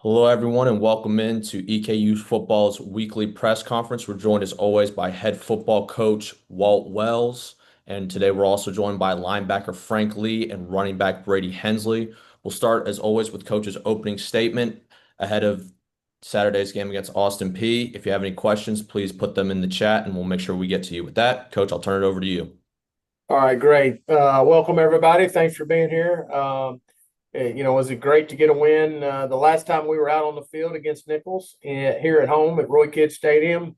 Hello, everyone, and welcome into EKU Football's weekly press conference. We're joined, as always, by head football coach Walt Wells. And today we're also joined by linebacker Frank Lee and running back Brady Hensley. We'll start, as always, with Coach's opening statement ahead of Saturday's game against Austin Peay. If you have any questions, please put them in the chat, and we'll make sure we get to you. With that, Coach, I'll turn it over to you. All right, great. Welcome everybody. Thanks for being here. Was it great to get a win? The last time we were out on the field against Nichols here at home at Roy Kidd Stadium,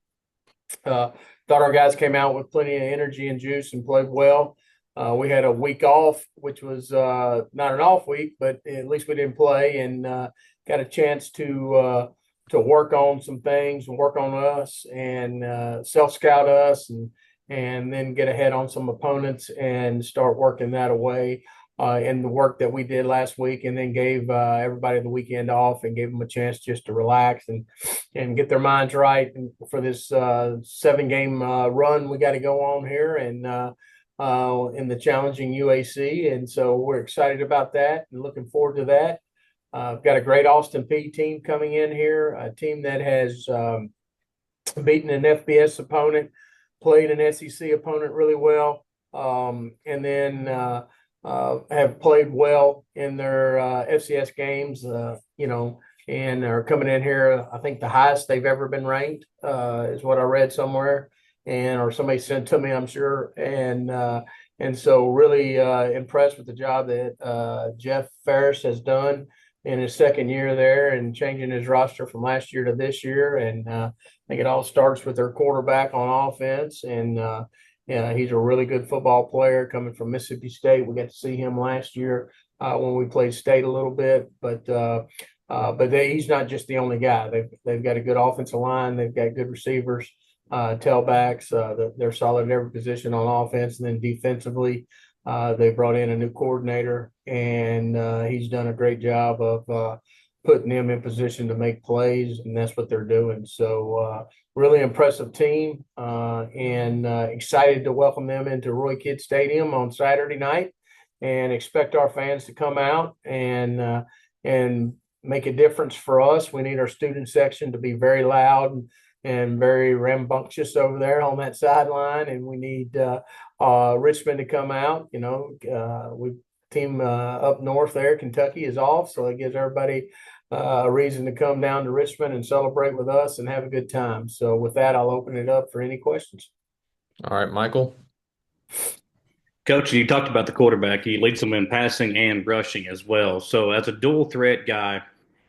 uh, thought our guys came out with plenty of energy and juice and played well. We had a week off, which was not an off week, but at least we didn't play and got a chance to work on some things and work on us and self scout us and then get ahead on some opponents and start working that away in the work that we did last week, and then gave everybody the weekend off and gave them a chance just to relax and get their minds right for this 7 game run we got to go on here and in the challenging UAC. And so we're excited about that and looking forward to that. I've got a great Austin Peay team coming in here, a team that has beaten an FBS opponent, played an SEC opponent really well, and then have played well in their FCS games, and are coming in here. I think the highest they've ever been ranked is what I read somewhere, and or somebody sent to me, I'm sure. And so really impressed with the job that Jeff Ferris has done in his second year there and changing his roster from last year to this year. And I think it all starts with their quarterback on offense. And yeah, he's a really good football player coming from Mississippi State. We got to see him last year when we played state a little bit, but he's not just the only guy. They've got a good offensive line. They've got good receivers, tailbacks. They're solid at every position on offense, and then defensively, they brought in a new coordinator, and he's done a great job of putting them in position to make plays, and that's what they're doing. So really impressive team, and excited to welcome them into Roy Kidd Stadium on Saturday night, and expect our fans to come out and make a difference for us. We need our student section to be very loud and very rambunctious over there on that sideline, and we need Richmond to come out. We team up north there, Kentucky is off, so it gives everybody a reason to come down to Richmond and celebrate with us and have a good time. So with that, I'll open it up for any questions. All right, Michael. Coach, you talked about the quarterback. He leads them in passing and rushing as well. So, as a dual threat guy,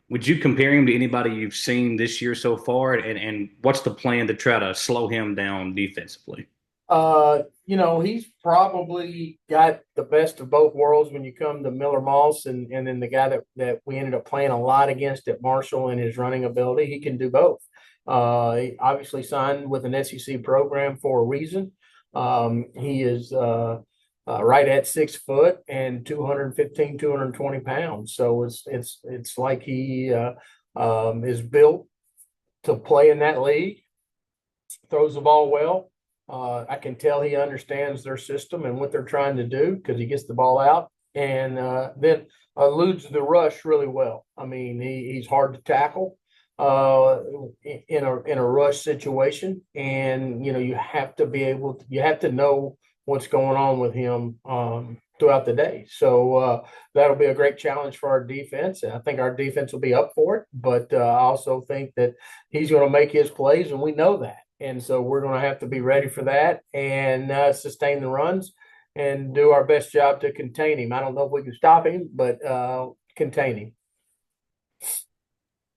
would you compare him to anybody you've seen this year so far? And what's the plan to try to slow him down defensively? He's probably got the best of both worlds when you come to Miller Moss and then the guy that we ended up playing a lot against at Marshall and his running ability. He can do both. He obviously signed with an SEC program for a reason. He is right at 6 foot and 215, 220 pounds. So it's like he is built to play in that league, throws the ball well. I can tell he understands their system and what they're trying to do because he gets the ball out and then eludes the rush really well. I mean, he's hard to tackle in a rush situation, and you have to be able to, you have to know what's going on with him throughout the day. So that'll be a great challenge for our defense. And I think our defense will be up for it, but I also think that he's going to make his plays, and we know that. And so we're going to have to be ready for that and sustain the runs and do our best job to contain him. I don't know if we can stop him, but contain him.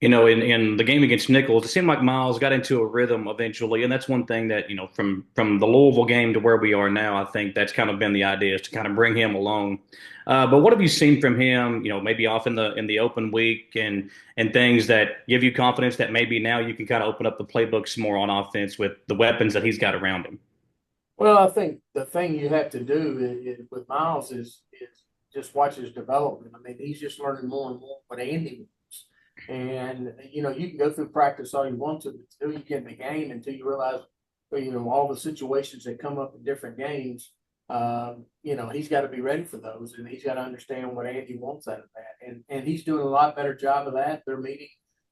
In the game against Nichols, it seemed like Miles got into a rhythm eventually, and that's one thing that from the Louisville game to where we are now, I think that's kind of been the idea is to kind of bring him along. But what have you seen from him? Maybe off in the open week and things that give you confidence that maybe now you can kind of open up the playbook some more on offense with the weapons that he's got around him. Well, I think the thing you have to do with Miles is just watch his development. I mean, he's just learning more and more what Andy. And you can go through practice all you want to, but until you get in the game, until you realize all the situations that come up in different games, he's got to be ready for those, and he's got to understand what Andy wants out of that. And he's doing a lot better job of that. They're meeting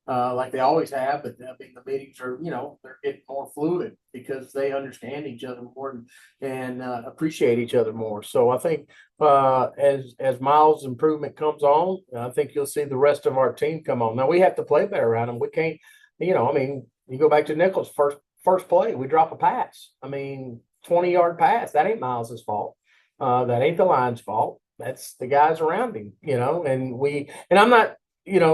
like they always have. But I mean, the meetings are, they're getting more fluid because they understand each other more and appreciate each other more. So I think as Miles' improvement comes on, I think you'll see the rest of our team come on. Now we have to play better around them. We can't, I mean, you go back to Nichols' first play, we drop a pass. I mean, 20-yard pass. That ain't Miles's fault. That ain't the line's fault. That's the guys around him, and I'm not,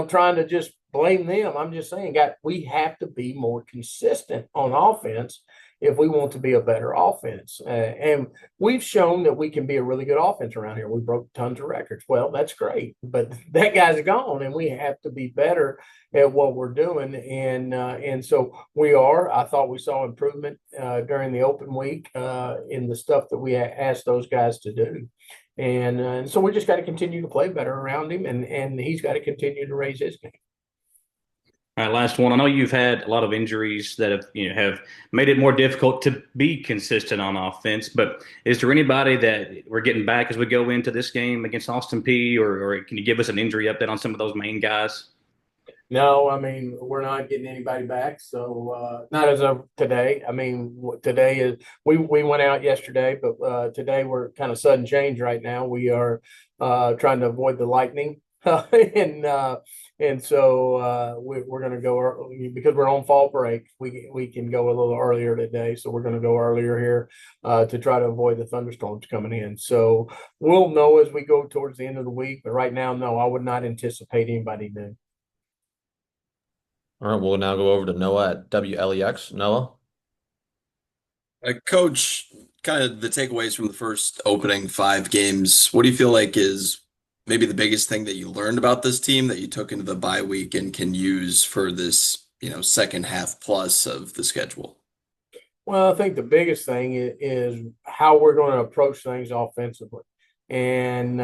trying to just blame them. I'm just saying, guys, we have to be more consistent on offense if we want to be a better offense. And we've shown that we can be a really good offense around here. We broke tons of records. Well, that's great, but that guy's gone, and we have to be better at what we're doing. And so we are. I thought we saw improvement during the open week in the stuff that we asked those guys to do. And so we just got to continue to play better around him, and he's got to continue to raise his game. All right, last one. I know you've had a lot of injuries that have made it more difficult to be consistent on offense, but is there anybody that we're getting back as we go into this game against Austin P, or can you give us an injury update on some of those main guys? No, I mean, we're not getting anybody back. So not as of today. I mean, today is we went out yesterday, but today we're kind of sudden change right now. We are trying to avoid the lightning. And so we're going to go early, because we're on fall break. We can go a little earlier today, so we're going to go earlier here to try to avoid the thunderstorms coming in. So we'll know as we go towards the end of the week. But right now, no, I would not anticipate anybody new. All right, we'll now go over to Noah at WLEX. Noah? Coach, kind of the takeaways from the first opening 5 games. What do you feel like is maybe the biggest thing that you learned about this team that you took into the bye week and can use for this, second half plus of the schedule? Well, I think the biggest thing is how we're going to approach things offensively. And,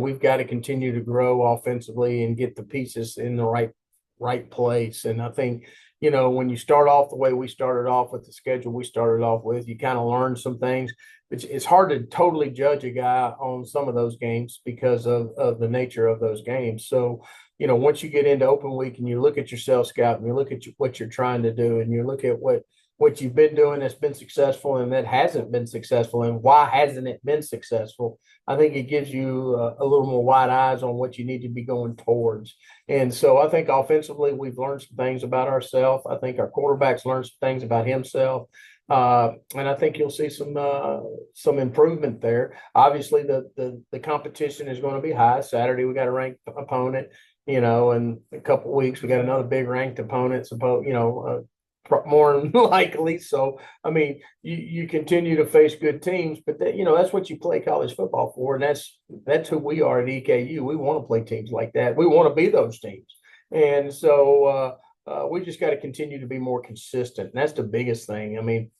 we've got to continue to grow offensively and get the pieces in the right place. And I think, when you start off the way we started off with the schedule we started off with, you kind of learn some things. It's hard to totally judge a guy on some of those games because of the nature of those games. So, once you get into open week and you look at your self scout and you look at what you're trying to do and you look at what you've been doing that's been successful and that hasn't been successful and why hasn't it been successful, I think it gives you a little more wide eyes on what you need to be going towards. And so I think offensively, we've learned some things about ourselves. I think our quarterback's learned some things about himself. And I think you'll see some improvement there. Obviously, the competition is going to be high. Saturday, we got a ranked opponent, in a couple of weeks, we got another big ranked opponent, more than likely. So, I mean, you continue to face good teams, but that's what you play college football for. And that's who we are at EKU. We want to play teams like that. We want to be those teams. And so we just got to continue to be more consistent. And that's the biggest thing. I mean,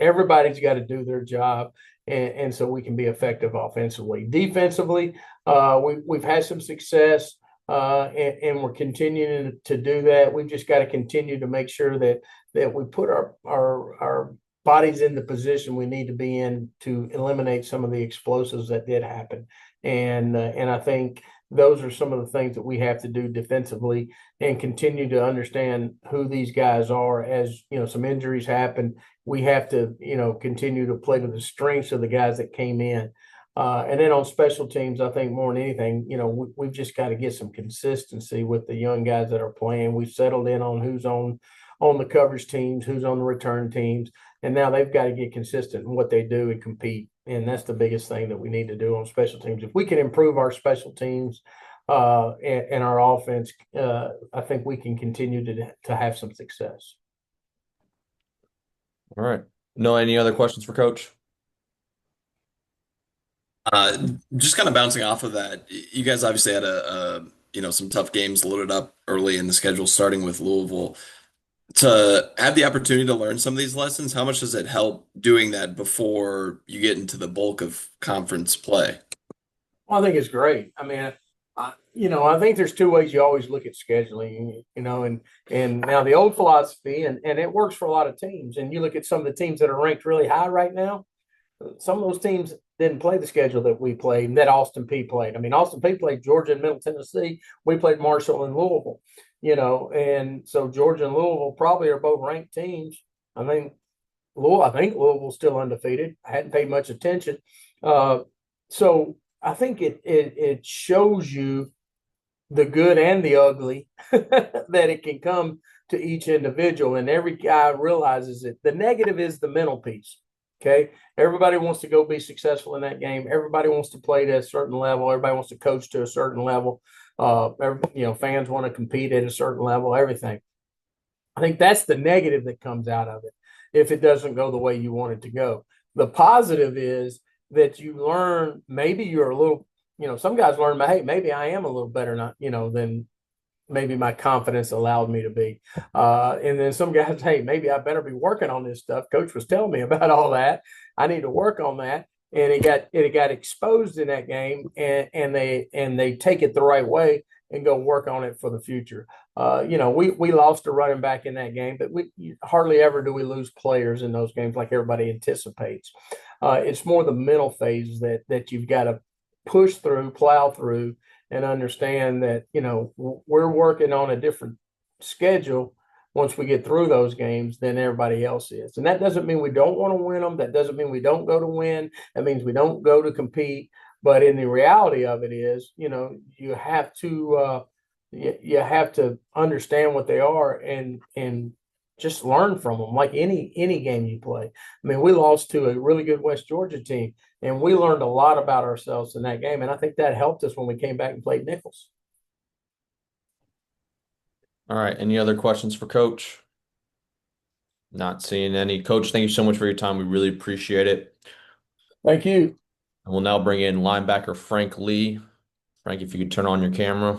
everybody's got to do their job. And so we can be effective offensively. Defensively, we've had some success. And we're continuing to do that. We've just got to continue to make sure that we put our bodies in the position we need to be in to eliminate some of the explosives that did happen. And I think those are some of the things that we have to do defensively and continue to understand who these guys are. As some injuries happen, we have to continue to play to the strengths of the guys that came in. And then on special teams, I think more than anything, we've just got to get some consistency with the young guys that are playing. We've settled in on who's on the coverage teams, who's on the return teams, and now they've got to get consistent in what they do and compete. And that's the biggest thing that we need to do on special teams. If we can improve our special teams and our offense, I think we can continue to have some success. All right. No, any other questions for Coach? Just kind of bouncing off of that, you guys obviously had some tough games loaded up early in the schedule, starting with Louisville. To have the opportunity to learn some of these lessons, how much does it help doing that before you get into the bulk of conference play? Well, I think it's great. I mean, I think there's two ways you always look at scheduling, and now the old philosophy, and it works for a lot of teams. And you look at some of the teams that are ranked really high right now. Some of those teams didn't play the schedule that we played and that Austin P played. I mean, Austin P played Georgia and Middle Tennessee. We played Marshall and Louisville. And so Georgia and Louisville probably are both ranked teams. I think Louisville's still undefeated. I hadn't paid much attention. So I think it shows you the good and the ugly that it can come to each individual, and every guy realizes it. The negative is the mental piece. Okay, everybody wants to go be successful in that game. Everybody wants to play to a certain level. Everybody wants to coach to a certain level. Fans want to compete at a certain level. Everything. I think that's the negative that comes out of it if it doesn't go the way you want it to go. The positive is that you learn, maybe you're a little, some guys learn, hey, maybe I am a little better, not, than maybe my confidence allowed me to be. And then some guys, hey, maybe I better be working on this stuff. Coach was telling me about all that. I need to work on that. And it got exposed in that game, and they take it the right way and go work on it for the future. We lost a running back in that game, but we hardly ever do we lose players in those games like everybody anticipates. It's more the mental phase that you've got to push through, plow through, and understand that we're working on a different schedule once we get through those games than everybody else is. And that doesn't mean we don't want to win them. That doesn't mean we don't go to win. That means we don't go to compete. But in the reality of it is, you have to understand what they are and just learn from them, like any game you play. I mean, we lost to a really good West Georgia team, and we learned a lot about ourselves in that game. And I think that helped us when we came back and played Nichols. All right. Any other questions for Coach? Not seeing any. Coach, thank you so much for your time. We really appreciate it. Thank you. And we'll now bring in linebacker Frank Lee. Frank, if you could turn on your camera.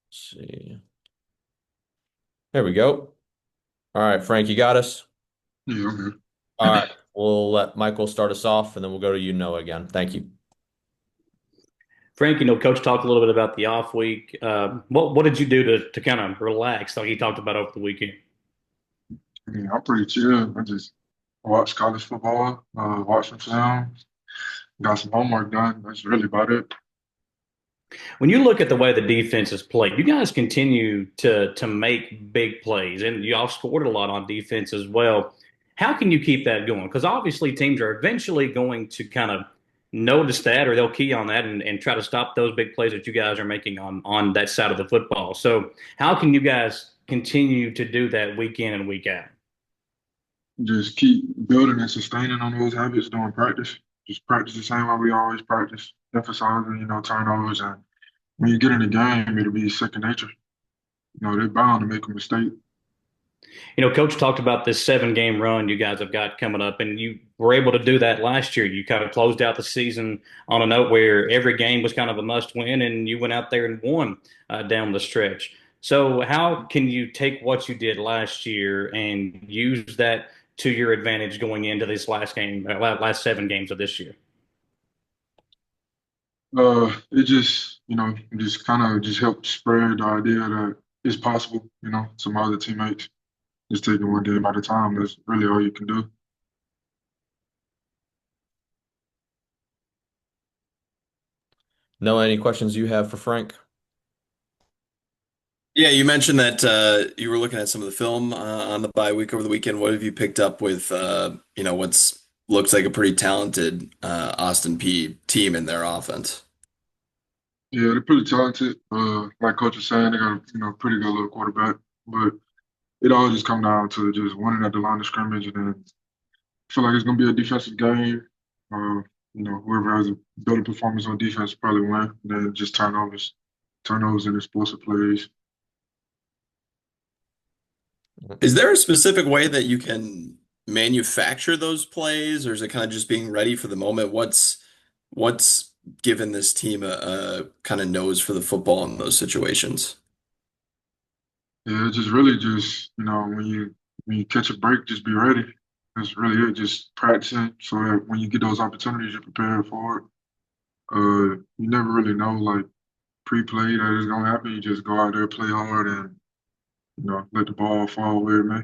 Let's see. There we go. All right, Frank, you got us? Yeah, okay. All right. We'll let Michael start us off, and then we'll go to Noah again. Thank you. Frank, Coach talked a little bit about the off week. What did you do to kind of relax, like he talked about over the weekend? I'm pretty chill. I just watch college football, watch some film, got some homework done. That's really about it. When you look at the way the defense is played, you guys continue to make big plays, and you all scored a lot on defense as well. How can you keep that going? Because obviously teams are eventually going to kind of notice that, or they'll key on that and try to stop those big plays that you guys are making on that side of the football. So how can you guys continue to do that week in and week out? Just keep building and sustaining on those habits during practice. Just practice the same way we always practice, emphasizing, turnovers. And when you get in the game, it'll be second nature. They're bound to make a mistake. Coach talked about this 7-game run you guys have got coming up, and you were able to do that last year. You kind of closed out the season on a note where every game was kind of a must win, and you went out there and won down the stretch. So, how can you take what you did last year and use that to your advantage going into this last 7 games of this year? It just kind of just helped spread the idea that it's possible, to my other teammates. Just taking one game at a time. That's really all you can do. Noah, any questions you have for Frank? Yeah, you mentioned that you were looking at some of the film on the bye week over the weekend. What have you picked up with what's looks like a pretty talented Austin Peay team in their offense? Yeah, they're pretty talented. Like Coach was saying, they got pretty good little quarterback. But it all just come down to just winning at the line of scrimmage, and then I feel like it's gonna be a defensive game. Whoever has a better performance on defense probably win. And then just turnovers and explosive plays. Is there a specific way that you can manufacture those plays, or is it kind of just being ready for the moment? What's given this team a kind of nose for the football in those situations? Yeah, it's just really just when you catch a break, just be ready. That's really it. Just practicing so that when you get those opportunities, you're prepared for it. You never really know like pre-play that it's gonna happen. You just go out there, play hard, and let the ball fall where it may.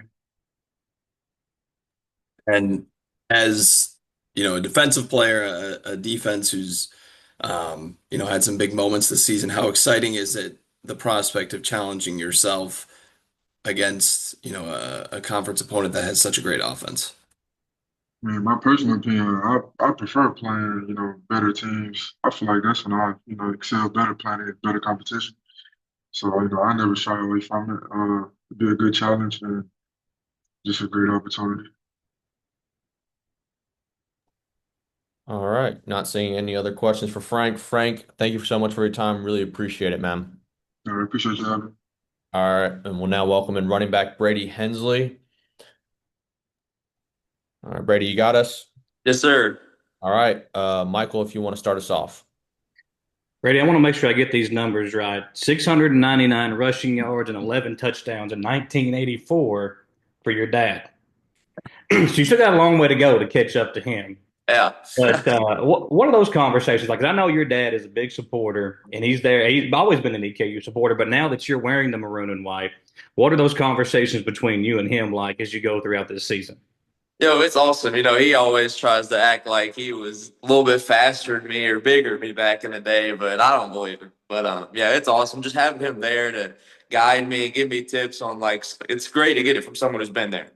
And as a defensive player, a defense who's, had some big moments this season. How exciting is it, the prospect of challenging yourself against, a conference opponent that has such a great offense? Man, my personal opinion, I prefer playing, better teams. I feel like that's when I, excel better playing against better competition. So, I never shy away from it. It'd be a good challenge and just a great opportunity. All right. Not seeing any other questions for Frank. Frank, thank you so much for your time. Really appreciate it, man. I appreciate you having me. All right. And we'll now welcome in running back Brady Hensley. All right, Brady, you got us? Yes, sir. All right. Michael, if you want to start us off. Brady, I want to make sure I get these numbers right. 699 rushing yards and 11 touchdowns in 1984 for your dad. So you still got a long way to go to catch up to him. Yeah. But what are those conversations like? 'Cause I know your dad is a big supporter, and he's there. He's always been an EKU supporter, but now that you're wearing the maroon and white, what are those conversations between you and him like as you go throughout this season? Yo, it's awesome. He always tries to act like he was a little bit faster than me or bigger than me back in the day, but I don't believe it. But yeah, it's awesome just having him there to guide me, give me tips on it's great to get it from someone who's been there.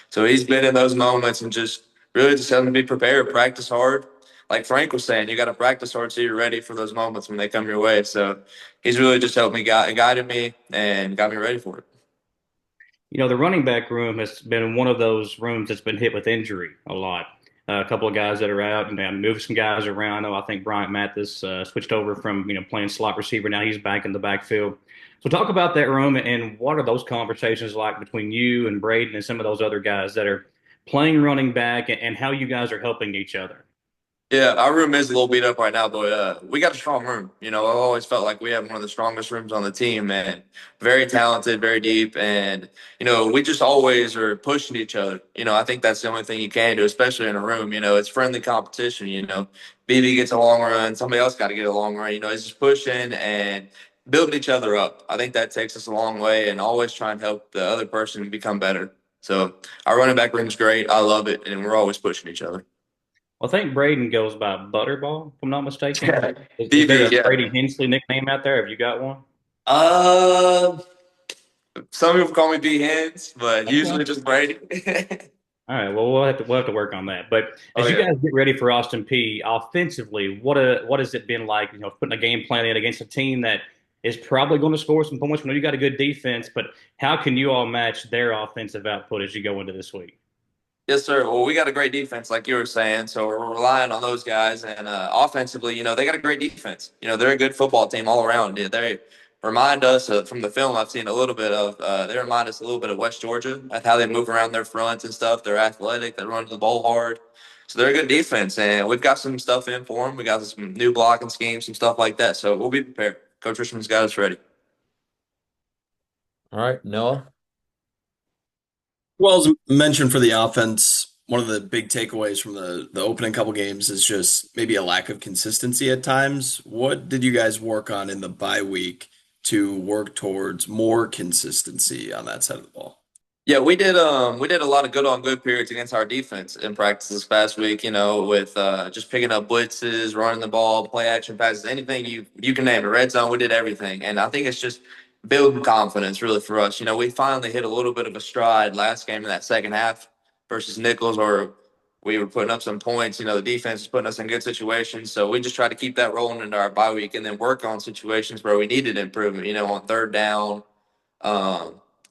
So he's been in those moments and just really just having to be prepared, practice hard. Like Frank was saying, you got to practice hard so you're ready for those moments when they come your way. So he's really just helped me, guided me, and got me ready for it. The running back room has been one of those rooms that's been hit with injury a lot. A couple of guys that are out and moved some guys around. I think Bryant Mathis switched over from playing slot receiver. Now he's back in the backfield. So talk about that room and what are those conversations like between you and Braden and some of those other guys that are playing running back and how you guys are helping each other. Yeah, our room is a little beat up right now, but we got a strong room. I've always felt like we have one of the strongest rooms on the team, man. Very talented, very deep, and we just always are pushing each other. I think that's the only thing you can do, especially in a room. It's friendly competition. BB gets a long run, somebody else got to get a long run. It's just pushing and building each other up. I think that takes us a long way, and always try and help the other person become better. So our running back room is great. I love it, and we're always pushing each other. Well, I think Braden goes by Butterball, if I'm not mistaken. Is there BB, a yeah. Brady Hensley nickname out there? Have you got one? Uh, some people call me B Hens, but Okay. usually just Brady. All right. Well, we'll have to work on that. But Oh as you yeah. guys get ready for Austin P offensively, what has it been like? Putting a game plan in against a team that is probably going to score some points. We know you got a good defense, but how can you all match their offensive output as you go into this week? Yes, sir. Well, we got a great defense, like you were saying, so we're relying on those guys. And offensively, they got a great defense. They're a good football team all around. Yeah, they remind us from the film I've seen a little bit of. They remind us a little bit of West Georgia, at how they move around their fronts and stuff. They're athletic. They run the ball hard. So they're a good defense, and we've got some stuff in for them. We got some new blocking schemes, some stuff like that. So we'll be prepared. Coach Richmond's got us ready. All right, Noah. Well, as mentioned for the offense, one of the big takeaways from the opening couple games is just maybe a lack of consistency at times. What did you guys work on in the bye week to work towards more consistency on that side of the ball? Yeah, we did a lot of good on good periods against our defense in practice this past week, with just picking up blitzes, running the ball, play action passes, anything you can name it. Red zone, we did everything. And I think it's just building confidence really for us. We finally hit a little bit of a stride last game in that second half versus Nichols, or we were putting up some points. The defense is putting us in good situations. So we just try to keep that rolling into our bye week and then work on situations where we needed improvement, on third down,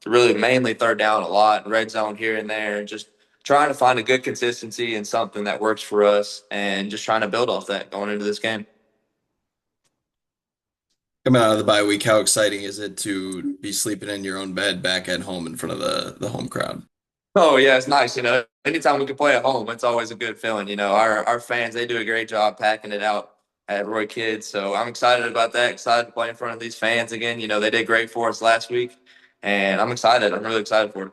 really mainly third down a lot, red zone here and there, and just trying to find a good consistency and something that works for us, and just trying to build off that going into this game. Coming out of the bye week, how exciting is it to be sleeping in your own bed back at home in front of the home crowd? Oh yeah, it's nice. Anytime we can play at home, it's always a good feeling. Our fans, they do a great job packing it out at Roy Kids. So I'm excited about that. Excited to play in front of these fans again. They did great for us last week, and I'm excited. I'm really excited for it.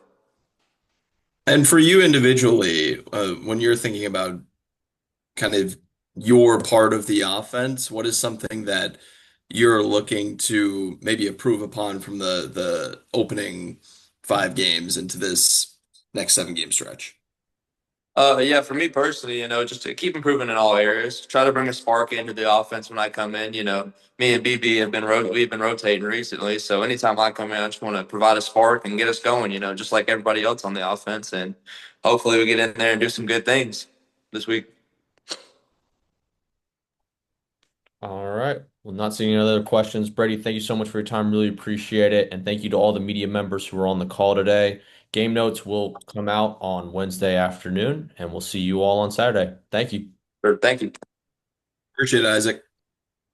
And for you individually, when you're thinking about kind of your part of the offense, what is something that you're looking to maybe improve upon from the opening 5 games into this next 7 game stretch? Yeah, for me personally, just to keep improving in all areas. Try to bring a spark into the offense when I come in. Me and BB we've been rotating recently, so anytime I come in, I just want to provide a spark and get us going. Just like everybody else on the offense, and hopefully we get in there and do some good things this week. All right. Well, not seeing any other questions. Brady, thank you so much for your time. Really appreciate it. And thank you to all the media members who were on the call today. Game notes will come out on Wednesday afternoon, and we'll see you all on Saturday. Thank you. Thank you. Appreciate it, Isaac.